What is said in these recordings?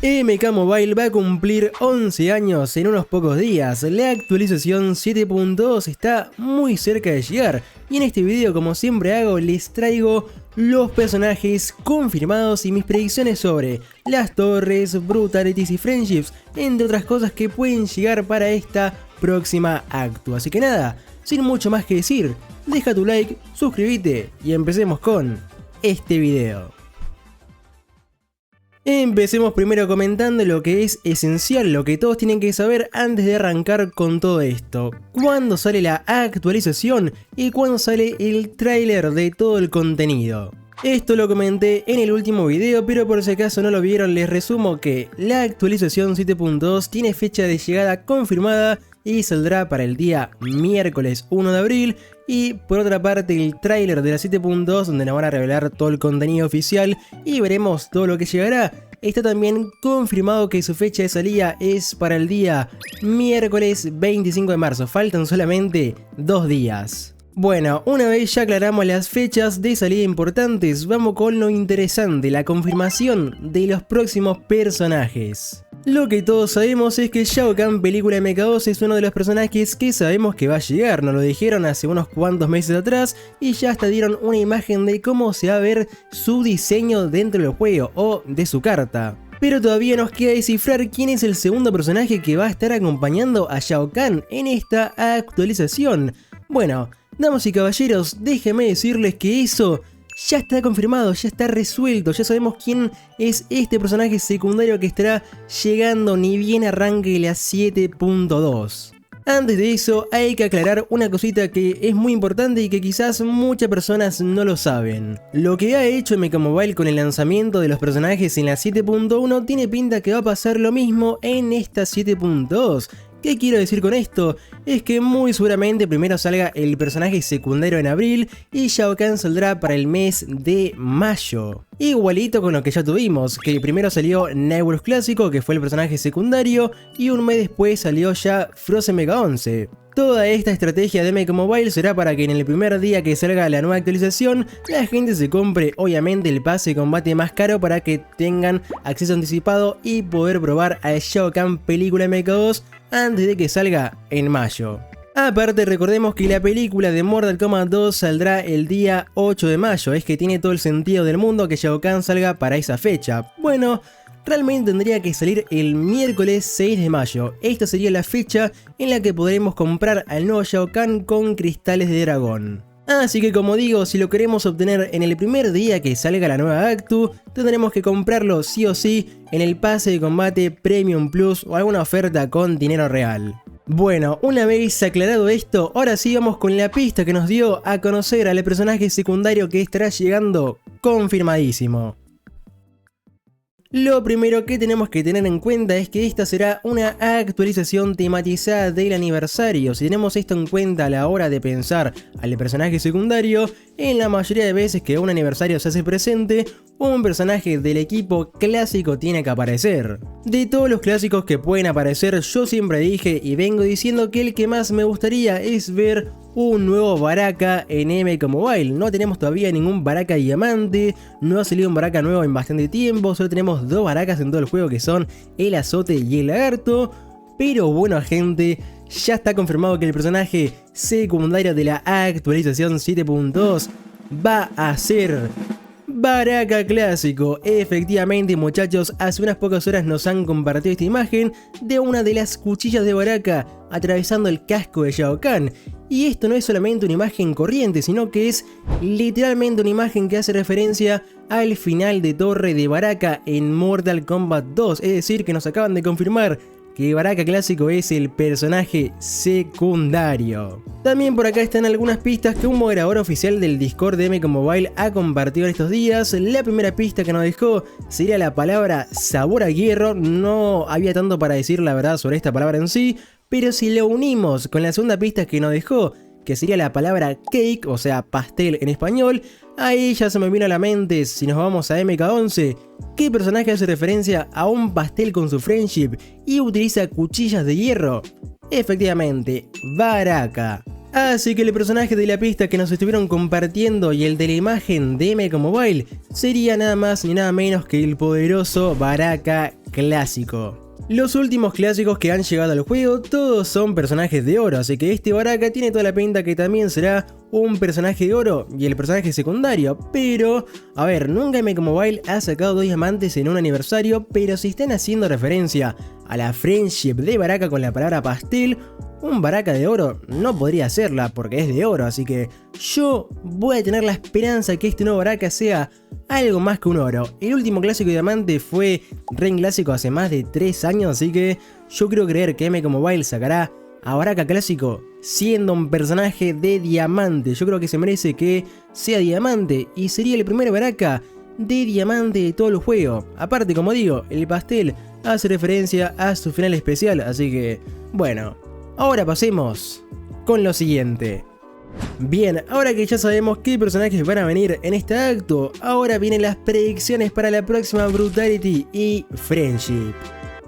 MK Mobile va a cumplir 11 años en unos pocos días. La actualización 7.2 está muy cerca de llegar y en este video, como siempre hago, les traigo los personajes confirmados y mis predicciones sobre las torres, brutalities y friendships, entre otras cosas que pueden llegar para esta próxima actu. Así que nada, sin mucho más que decir, deja tu like, suscríbete y empecemos con este video. Empecemos primero comentando lo que es esencial, lo que todos tienen que saber antes de arrancar con todo esto. ¿Cuándo sale la actualización y cuándo sale el tráiler de todo el contenido? Esto lo comenté en el último video, pero por si acaso no lo vieron, les resumo que la actualización 7.2 tiene fecha de llegada confirmada y saldrá para el día miércoles 1 de abril. Y por otra parte, el tráiler de la 7.2, donde nos van a revelar todo el contenido oficial y veremos todo lo que llegará, está también confirmado que su fecha de salida es para el día miércoles 25 de marzo. Faltan solamente 2 días. Bueno, una vez ya aclaramos las fechas de salida importantes, vamos con lo interesante, la confirmación de los próximos personajes. Lo que todos sabemos es que Shao Kahn, película MK2, es uno de los personajes que sabemos que va a llegar. Nos lo dijeron hace unos cuantos meses atrás y ya hasta dieron una imagen de cómo se va a ver su diseño dentro del juego o de su carta. Pero todavía nos queda descifrar quién es el segundo personaje que va a estar acompañando a Shao Kahn en esta actualización. Bueno, damas y caballeros, déjenme decirles que eso ya está confirmado, ya está resuelto, ya sabemos quién es este personaje secundario que estará llegando ni bien arranque la 7.2. Antes de eso hay que aclarar una cosita que es muy importante y que quizás muchas personas no lo saben. Lo que ha hecho MK Mobile con el lanzamiento de los personajes en la 7.1 tiene pinta que va a pasar lo mismo en esta 7.2. ¿Qué quiero decir con esto? Es que muy seguramente primero salga el personaje secundario en abril y Shao Kahn saldrá para el mes de mayo. Igualito con lo que ya tuvimos, que primero salió Nibelus Clásico, que fue el personaje secundario, y un mes después salió ya Frozen Mega 11. Toda esta estrategia de MK Mobile será para que en el primer día que salga la nueva actualización, la gente se compre obviamente el pase de combate más caro para que tengan acceso anticipado y poder probar a Shao Kahn película MK2 antes de que salga en mayo. Aparte, recordemos que la película de Mortal Kombat 2 saldrá el día 8 de mayo, es que tiene todo el sentido del mundo que Shao Kahn salga para esa fecha. Bueno, realmente tendría que salir el miércoles 6 de mayo, esta sería la fecha en la que podremos comprar al nuevo Shao Kahn con cristales de dragón. Así que como digo, si lo queremos obtener en el primer día que salga la nueva actu, tendremos que comprarlo sí o sí en el pase de combate Premium Plus o alguna oferta con dinero real. Bueno, una vez aclarado esto, ahora sí vamos con la pista que nos dio a conocer al personaje secundario que estará llegando confirmadísimo. Lo primero que tenemos que tener en cuenta es que esta será una actualización tematizada del aniversario. Si tenemos esto en cuenta a la hora de pensar al personaje secundario, en la mayoría de veces que un aniversario se hace presente, un personaje del equipo clásico tiene que aparecer. De todos los clásicos que pueden aparecer, yo siempre dije y vengo diciendo que el que más me gustaría es ver un nuevo Baraka en MK Mobile. No tenemos todavía ningún Baraka diamante, no ha salido un Baraka nuevo en bastante tiempo, solo tenemos 2 Barakas en todo el juego que son el azote y el lagarto. Pero bueno gente, ya está confirmado que el personaje secundario de la actualización 7.2 va a ser Baraka Clásico. Efectivamente muchachos, hace unas pocas horas nos han compartido esta imagen de una de las cuchillas de Baraka atravesando el casco de Shao Kahn. Y esto no es solamente una imagen corriente, sino que es literalmente una imagen que hace referencia al final de torre de Baraka en Mortal Kombat 2. Es decir, que nos acaban de confirmar que Baraka Clásico es el personaje secundario. También por acá están algunas pistas que un moderador oficial del Discord de MK Mobile ha compartido en estos días. La primera pista que nos dejó sería la palabra sabor a hierro. No había tanto para decir la verdad sobre esta palabra en sí, pero si lo unimos con la segunda pista que nos dejó, que sería la palabra cake, o sea pastel en español, ahí ya se me vino a la mente, si nos vamos a MK11, ¿qué personaje hace referencia a un pastel con su friendship y utiliza cuchillas de hierro? Efectivamente, Baraka. Así que el personaje de la pista que nos estuvieron compartiendo y el de la imagen de MK Mobile sería nada más ni nada menos que el poderoso Baraka clásico. Los últimos clásicos que han llegado al juego todos son personajes de oro, así que este Baraka tiene toda la pinta que también será un personaje de oro y el personaje secundario, pero a ver, nunca MK Mobile ha sacado 2 diamantes en un aniversario, pero si están haciendo referencia a la friendship de Baraka con la palabra pastel, un Baraka de oro no podría hacerla porque es de oro, así que yo voy a tener la esperanza que este nuevo Baraka sea algo más que un oro. El último clásico de diamante fue Ren clásico hace más de 3 años, así que yo creo creer que MK Mobile sacará a Baraka clásico siendo un personaje de diamante. Yo creo que se merece que sea diamante y sería el primer Baraka de diamante de todo el juego. Aparte, como digo, el pastel hace referencia a su final especial, así que bueno. Ahora pasemos con lo siguiente. Bien, ahora que ya sabemos qué personajes van a venir en este acto, ahora vienen las predicciones para la próxima Brutality y Friendship.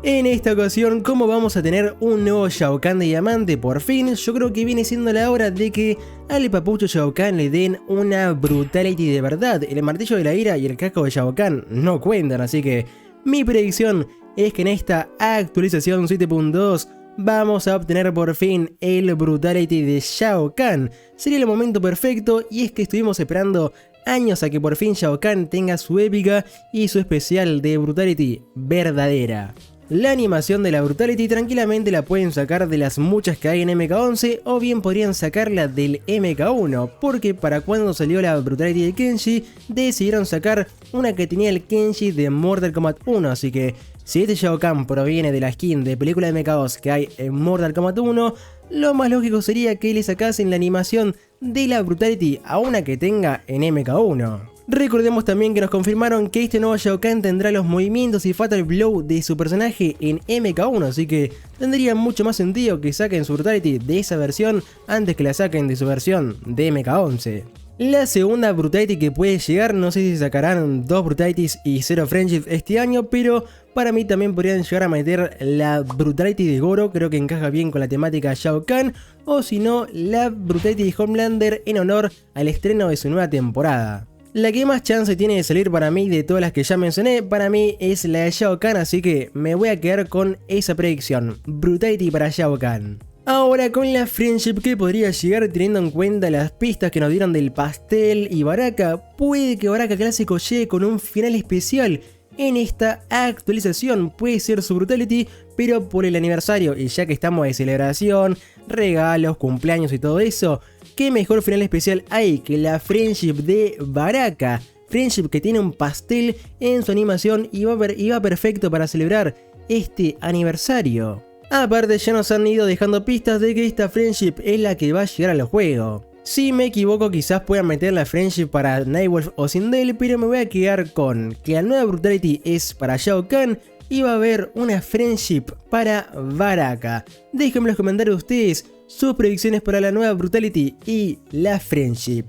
En esta ocasión, como vamos a tener un nuevo Shao Kahn de diamante por fin, yo creo que viene siendo la hora de que al papucho Shao Kahn le den una Brutality de verdad. El martillo de la ira y el casco de Shao Kahn no cuentan, así que mi predicción es que en esta actualización 7.2 vamos a obtener por fin el Brutality de Shao Kahn. Sería el momento perfecto y es que estuvimos esperando años a que por fin Shao Kahn tenga su épica y su especial de Brutality verdadera. La animación de la Brutality tranquilamente la pueden sacar de las muchas que hay en MK11 o bien podrían sacarla del MK1, porque para cuando salió la Brutality de Kenshi decidieron sacar una que tenía el Kenshi de Mortal Kombat 1, así que si este Shao Kahn proviene de la skin de película de MK2 que hay en Mortal Kombat 1, lo más lógico sería que le sacasen la animación de la Brutality a una que tenga en MK1. Recordemos también que nos confirmaron que este nuevo Shao Kahn tendrá los movimientos y Fatal Blow de su personaje en MK1, así que tendría mucho más sentido que saquen su Brutality de esa versión antes que la saquen de su versión de MK11. La segunda Brutality que puede llegar, no sé si sacarán 2 Brutalities y 0 Friendship este año, pero para mí también podrían llegar a meter la Brutality de Goro, creo que encaja bien con la temática Shao Kahn, o si no, la Brutality de Homelander en honor al estreno de su nueva temporada. La que más chance tiene de salir para mí de todas las que ya mencioné, para mí es la de Shao Kahn, así que me voy a quedar con esa predicción, Brutality para Shao Kahn. Ahora con la Friendship que podría llegar teniendo en cuenta las pistas que nos dieron del pastel y Baraka, puede que Baraka clásico llegue con un final especial en esta actualización, puede ser su Brutality, pero por el aniversario y ya que estamos de celebración, regalos, cumpleaños y todo eso, ¿qué mejor final especial hay que la Friendship de Baraka? Friendship que tiene un pastel en su animación y va perfecto para celebrar este aniversario. Aparte ya nos han ido dejando pistas de que esta Friendship es la que va a llegar al juego. Si me equivoco quizás puedan meter la Friendship para Nightwolf o Sindel, pero me voy a quedar con que la nueva Brutality es para Shao Kahn y va a haber una Friendship para Baraka. Déjenme en los comentarios ustedes sus predicciones para la nueva Brutality y la Friendship.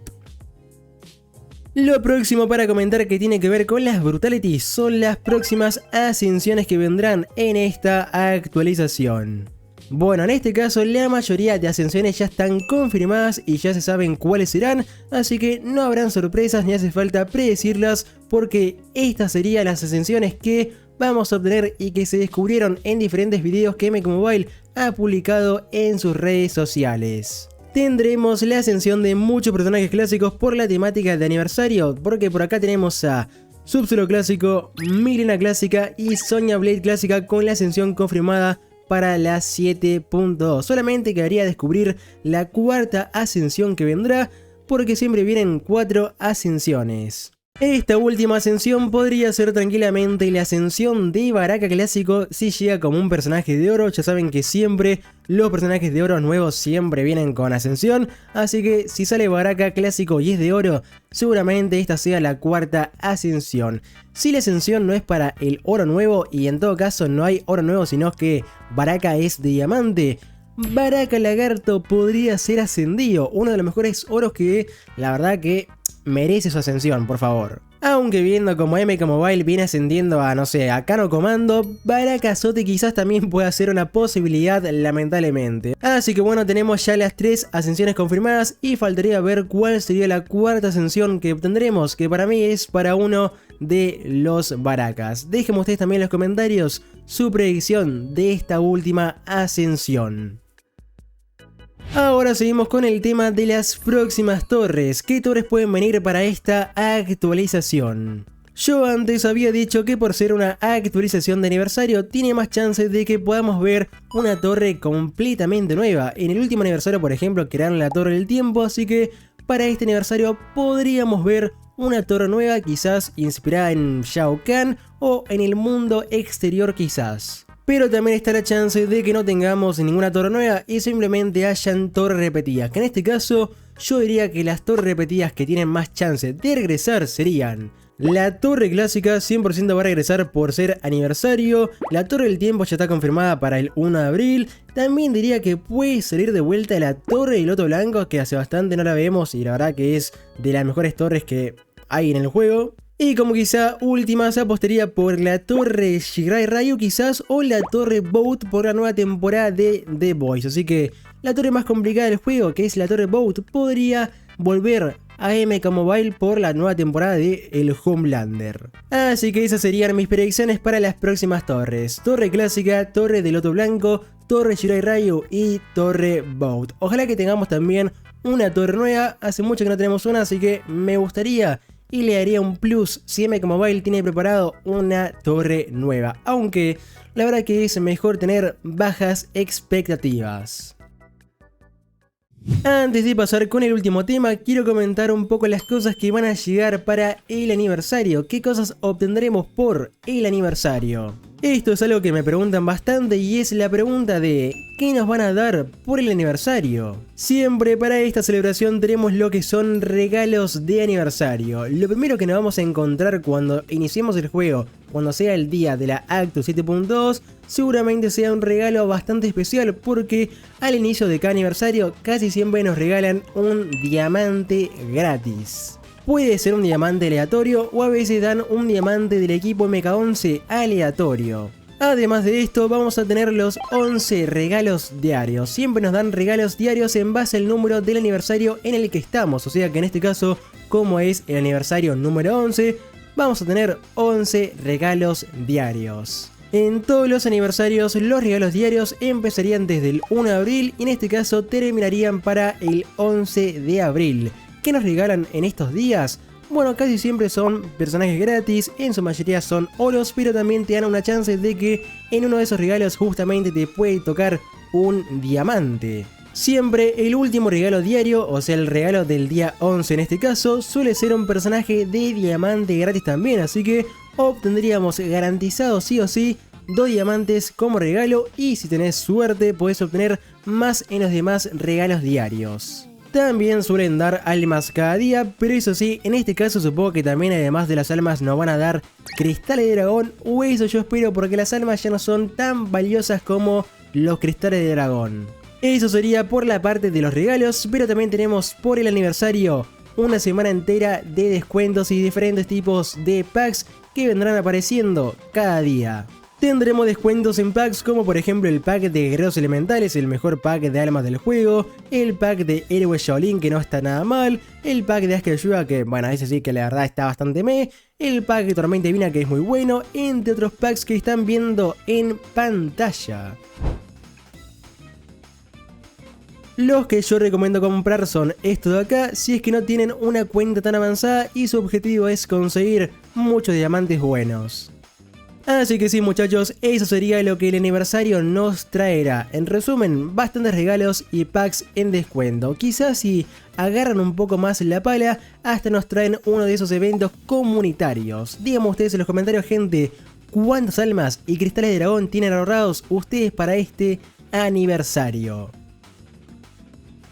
Lo próximo para comentar que tiene que ver con las Brutalities son las próximas ascensiones que vendrán en esta actualización. Bueno, en este caso la mayoría de ascensiones ya están confirmadas y ya se saben cuáles serán, así que no habrán sorpresas ni hace falta predecirlas porque estas serían las ascensiones que vamos a obtener y que se descubrieron en diferentes videos que MK Mobile ha publicado en sus redes sociales. Tendremos la ascensión de muchos personajes clásicos por la temática de aniversario, porque por acá tenemos a Sub-Zero clásico, Mileena clásica y Sonya Blade clásica con la ascensión confirmada para la 7.2. Solamente quedaría descubrir la cuarta ascensión que vendrá, porque siempre vienen 4 ascensiones. Esta última ascensión podría ser tranquilamente la ascensión de Baraka clásico si llega como un personaje de oro. Ya saben que siempre los personajes de oro nuevos siempre vienen con ascensión, así que si sale Baraka clásico y es de oro, seguramente esta sea la cuarta ascensión. Si la ascensión no es para el oro nuevo y en todo caso no hay oro nuevo sino que Baraka es de diamante, Baraka lagarto podría ser ascendido, uno de los mejores oros que la verdad que merece su ascensión, por favor. Aunque viendo como MK Mobile viene ascendiendo a, no sé, a Kano Comando, Barakazote quizás también pueda ser una posibilidad, lamentablemente. Así que bueno, tenemos ya las 3 ascensiones confirmadas y faltaría ver cuál sería la cuarta ascensión que obtendremos, que para mí es para uno de los Barakas. Déjenme ustedes también en los comentarios su predicción de esta última ascensión. Ahora seguimos con el tema de las próximas torres. ¿Qué torres pueden venir para esta actualización? Yo antes había dicho que por ser una actualización de aniversario tiene más chances de que podamos ver una torre completamente nueva. En el último aniversario, por ejemplo, crearon la Torre del Tiempo, así que para este aniversario podríamos ver una torre nueva, quizás inspirada en Shao Kahn o en el mundo exterior quizás. Pero también está la chance de que no tengamos ninguna torre nueva y simplemente hayan torres repetidas, que en este caso yo diría que las torres repetidas que tienen más chance de regresar serían la torre clásica, 100% va a regresar por ser aniversario. La torre del tiempo ya está confirmada para el 1 de abril. También diría que puede salir de vuelta la torre del loto blanco, que hace bastante no la vemos y la verdad que es de las mejores torres que hay en el juego. Y como quizá última se apostaría por la torre Shirai Ryu quizás, o la torre Boat por la nueva temporada de The Boys. Así que la torre más complicada del juego, que es la torre Boat, podría volver a MK Mobile por la nueva temporada de El Homelander. Así que esas serían mis predicciones para las próximas torres. Torre clásica, torre del loto blanco, torre Shirai Ryu y torre Boat. Ojalá que tengamos también una torre nueva, hace mucho que no tenemos una, así que me gustaría y le daría un plus si MK Mobile tiene preparado una torre nueva, aunque la verdad que es mejor tener bajas expectativas. Antes de pasar con el último tema, quiero comentar un poco las cosas que van a llegar para el aniversario. ¿Qué cosas obtendremos por el aniversario? Esto es algo que me preguntan bastante y es la pregunta de ¿qué nos van a dar por el aniversario? Siempre para esta celebración tenemos lo que son regalos de aniversario. Lo primero que nos vamos a encontrar cuando iniciemos el juego, cuando sea el día de la Actu 7.2, seguramente sea un regalo bastante especial porque al inicio de cada aniversario casi siempre nos regalan un diamante gratis. Puede ser un diamante aleatorio o a veces dan un diamante del equipo MK11 aleatorio. Además de esto vamos a tener los 11 regalos diarios. Siempre nos dan regalos diarios en base al número del aniversario en el que estamos. O sea que en este caso, como es el aniversario número 11, vamos a tener 11 regalos diarios. En todos los aniversarios los regalos diarios empezarían desde el 1 de abril y en este caso terminarían para el 11 de abril. ¿Qué nos regalan en estos días? Bueno, casi siempre son personajes gratis, en su mayoría son oros, pero también te dan una chance de que en uno de esos regalos justamente te puede tocar un diamante. Siempre el último regalo diario, o sea el regalo del día 11 en este caso, suele ser un personaje de diamante gratis también, así que obtendríamos garantizado sí o sí 2 diamantes como regalo y si tenés suerte podés obtener más en los demás regalos diarios. También suelen dar almas cada día, pero eso sí, en este caso supongo que también además de las almas nos van a dar cristales de dragón, o eso yo espero porque las almas ya no son tan valiosas como los cristales de dragón. Eso sería por la parte de los regalos, pero también tenemos por el aniversario una semana entera de descuentos y diferentes tipos de packs que vendrán apareciendo cada día. Tendremos descuentos en packs como por ejemplo el pack de guerreros elementales, el mejor pack de almas del juego, el pack de héroes Shaolin que no está nada mal, el pack de Askell Yuga que bueno, ese sí que la verdad está bastante meh, el pack de Tormenta Divina que es muy bueno, entre otros packs que están viendo en pantalla. Los que yo recomiendo comprar son estos de acá si es que no tienen una cuenta tan avanzada y su objetivo es conseguir muchos diamantes buenos. Así que sí muchachos, eso sería lo que el aniversario nos traerá. En resumen, bastantes regalos y packs en descuento. Quizás si agarran un poco más la pala, hasta nos traen uno de esos eventos comunitarios. Díganme ustedes en los comentarios gente, ¿cuántas almas y cristales de dragón tienen ahorrados ustedes para este aniversario?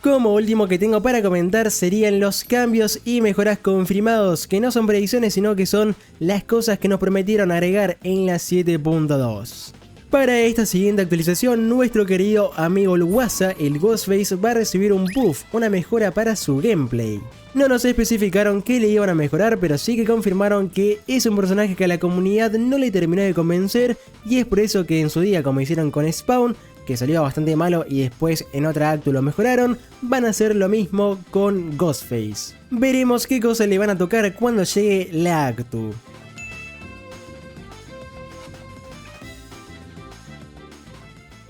Como último que tengo para comentar serían los cambios y mejoras confirmados, que no son predicciones sino que son las cosas que nos prometieron agregar en la 7.2. Para esta siguiente actualización, nuestro querido amigo el Wasa, el Ghostface, va a recibir un buff, una mejora para su gameplay. No nos especificaron qué le iban a mejorar, pero sí que confirmaron que es un personaje que a la comunidad no le terminó de convencer, y es por eso que en su día, como hicieron con Spawn, que salió bastante malo y después en otra actu lo mejoraron, van a hacer lo mismo con Ghostface. Veremos qué cosas le van a tocar cuando llegue la actu.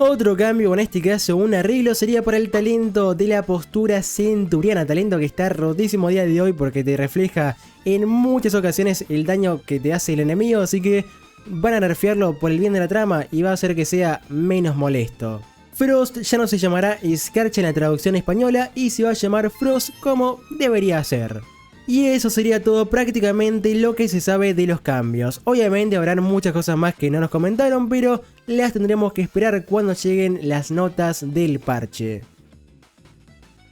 Otro cambio, en este caso un arreglo, sería para el talento de la postura centuriana, talento que está rotísimo a día de hoy porque te refleja en muchas ocasiones el daño que te hace el enemigo, así que van a nerfearlo por el bien de la trama y va a hacer que sea menos molesto. Frost ya no se llamará Escarcha en la traducción española y se va a llamar Frost como debería ser. Y eso sería todo prácticamente lo que se sabe de los cambios. Obviamente habrán muchas cosas más que no nos comentaron, pero las tendremos que esperar cuando lleguen las notas del parche.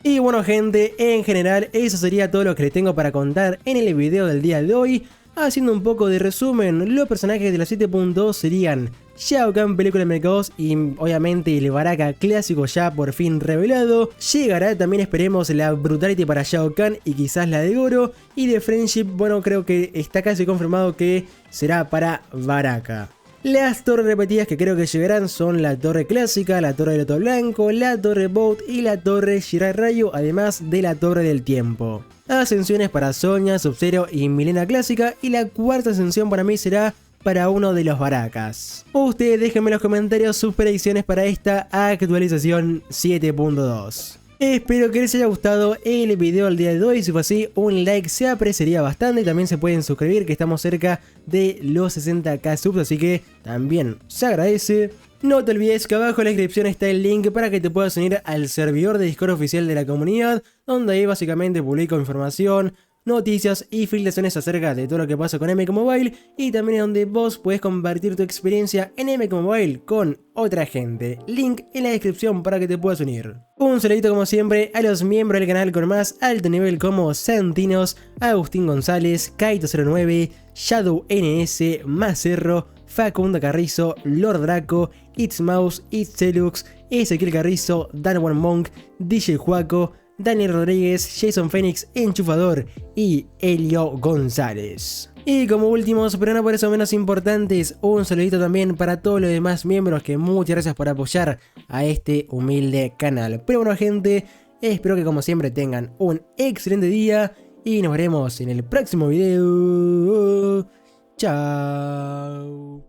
Y bueno gente, en general eso sería todo lo que les tengo para contar en el video del día de hoy. Haciendo un poco de resumen, los personajes de la 7.2 serían Shao Kahn, película de Mecha y obviamente el Baraka clásico ya por fin revelado. Llegará también, esperemos, la Brutality para Shao Kahn y quizás la de Goro. Y de Friendship, bueno, creo que está casi confirmado que será para Baraka. Las torres repetidas que creo que llegarán son la torre clásica, la torre del Loto Blanco, la torre Boat y la torre Shirai Ryu, además de la torre del tiempo. Ascensiones para Sonya, Sub-Zero y Mileena clásica, y la cuarta ascensión para mí será para uno de los Barakas. Ustedes déjenme en los comentarios sus predicciones para esta actualización 7.2. Espero que les haya gustado el video del día de hoy. Si fue así, un like se apreciaría bastante. También se pueden suscribir, que estamos cerca de los 60k subs, así que también se agradece. No te olvides que abajo en la descripción está el link para que te puedas unir al servidor de Discord oficial de la comunidad, donde ahí básicamente publico información, noticias y filtraciones acerca de todo lo que pasa con MK Mobile, y también es donde vos podés compartir tu experiencia en MK Mobile con otra gente. Link en la descripción para que te puedas unir. Un saludito como siempre a los miembros del canal con más alto nivel como Santinos, Agustín González, Kaito09, Shadow NS, Macerro, Facundo Carrizo, Lord Draco, It's Mouse, It's Celux, Ezequiel Carrizo, Dan One Monk, DJ Juaco, Daniel Rodríguez, Jason Phoenix, Enchufador y Elio González. Y como últimos, pero no por eso menos importantes, un saludito también para todos los demás miembros, que muchas gracias por apoyar a este humilde canal. Pero bueno gente, espero que como siempre tengan un excelente día y nos veremos en el próximo video. Chao.